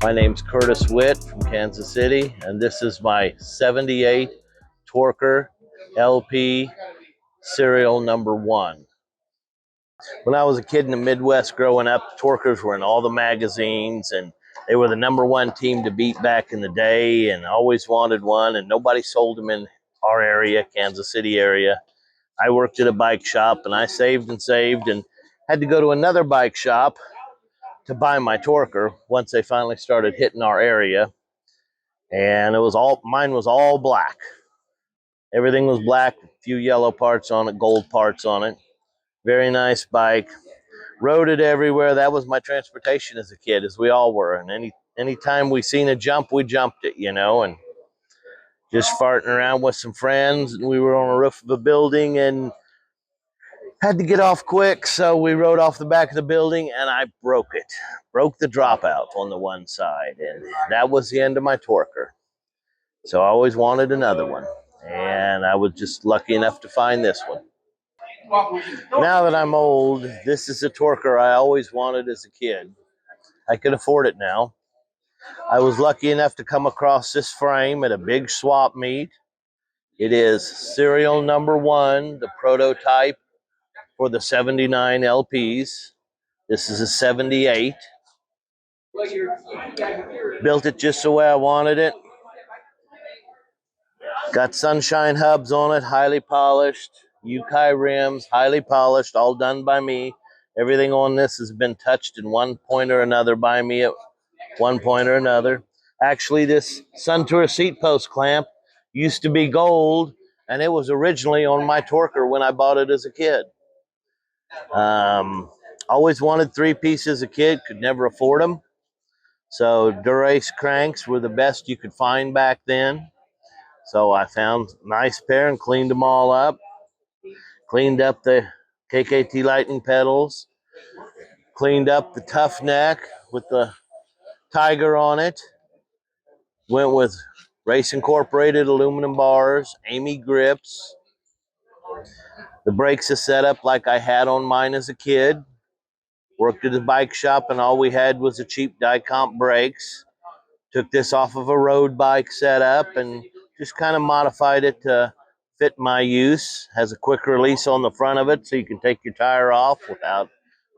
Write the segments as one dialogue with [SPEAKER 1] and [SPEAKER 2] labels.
[SPEAKER 1] My name's Curtis Witt from Kansas City, and this is my 78 Torker LP serial number 1. When I was a kid in the Midwest growing up, the Torkers were in all the magazines, and they were the number 1 team to beat back in the day, and I always wanted one, and nobody sold them in our area, Kansas City area. I worked at a bike shop, and I saved and had to go to another bike shop to buy my Torker once they finally started hitting our area. And mine was all black. Everything was black, a few yellow parts on it, gold parts on it. Very nice bike. Rode it everywhere. That was my transportation as a kid, as we all were. And anytime we seen a jump, we jumped it, and just farting around with some friends. And we were on the roof of a building and had to get off quick, so we rode off the back of the building, and I broke it. Broke the dropout on the one side, and that was the end of my Torker. So I always wanted another one, and I was just lucky enough to find this one. Now that I'm old, this is a Torker I always wanted as a kid. I can afford it now. I was lucky enough to come across this frame at a big swap meet. It is serial number 1, the prototype for the 79 LPs. This is a 78. Built it just the way I wanted it. Got sunshine hubs on it, highly polished. Yukai rims, highly polished, all done by me. Everything on this has been touched in one point or another by me at one point or another. Actually, this Suntour seat post clamp used to be gold, and it was originally on my Torker when I bought it as a kid. Always wanted 3-piece as a kid, could never afford them. So Durace cranks were the best you could find back then. So I found a nice pair and cleaned them all up. Cleaned up the KKT Lightning pedals. Cleaned up the tough neck with the Tiger on it. Went with Race Incorporated aluminum bars, Amy grips. The brakes are set up like I had on mine as a kid. Worked at a bike shop, and all we had was a cheap die-comp brakes. Took this off of a road bike setup and just kind of modified it to fit my use. Has a quick release on the front of it, so you can take your tire off without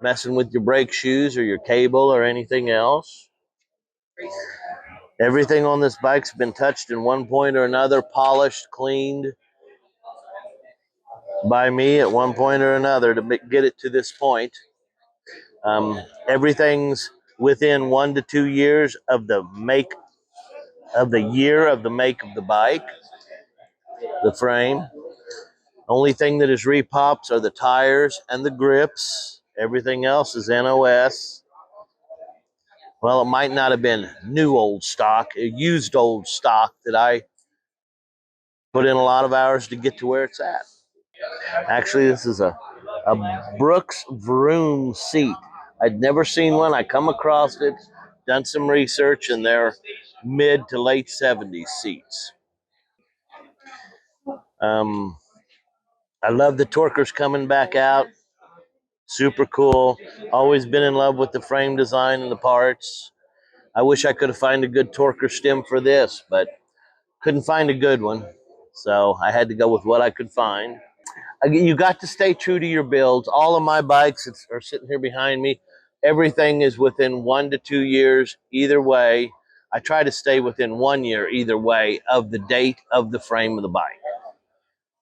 [SPEAKER 1] messing with your brake shoes or your cable or anything else. Everything on this bike's been touched in one point or another, polished, cleaned by me at one point or another to get it to this point. Everything's within 1 to 2 years of the make of the year of the make of the bike, the frame. Only thing that is repops are the tires and the grips. Everything else is NOS. Well, it might not have been new old stock, used old stock that I put in a lot of hours to get to where it's at. Actually, this is a Brooks Vroom seat. I'd never seen one. I come across it, done some research, and they're mid to late 70s seats. I love the Torkers coming back out. Super cool. Always been in love with the frame design and the parts. I wish I could have found a good Torker stem for this, but couldn't find a good one. So I had to go with what I could find. You got to stay true to your builds. All of my bikes are sitting here behind me. Everything is within 1 to 2 years either way. I try to stay within 1 year either way of the date of the frame of the bike.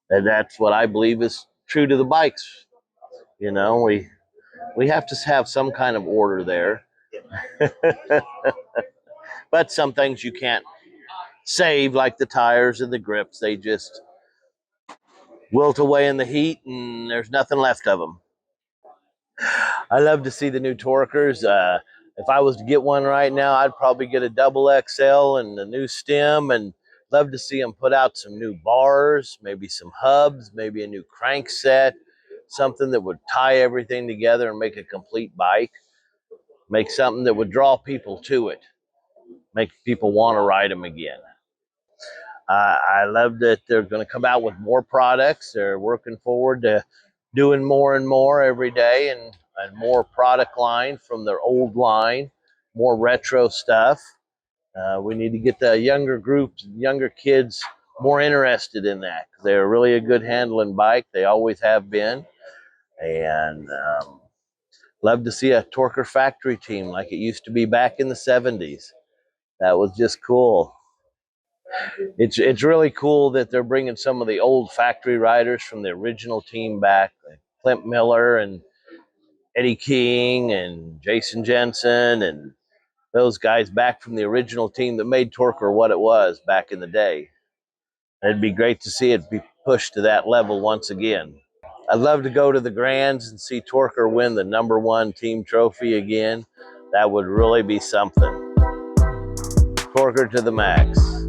[SPEAKER 1] And that's what I believe is true to the bikes. We have to have some kind of order there. But some things you can't save, like the tires and the grips. They just wilt away in the heat, and there's nothing left of them. I love to see the new Torkers. If I was to get one right now, I'd probably get a double XL and a new stem, and love to see them put out some new bars, maybe some hubs, maybe a new crank set, something that would tie everything together and make a complete bike. Make something that would draw people to it, make people want to ride them again. I love that they're going to come out with more products. They're working forward to doing more and more every day, and more product line from their old line. more retro stuff. We need to get the younger groups, younger kids more interested in that. They're really a good handling bike. They always have been. And love to see a Torker factory team like it used to be back in the 70s. That was just cool. It's really cool that they're bringing some of the old factory riders from the original team back, like Clint Miller and Eddie King and Jason Jensen and those guys back from the original team that made Torker what it was back in the day. It'd be great to see it be pushed to that level once again. I'd love to go to the Grands and see Torker win the #1 team trophy again. That would really be something. Torker to the max.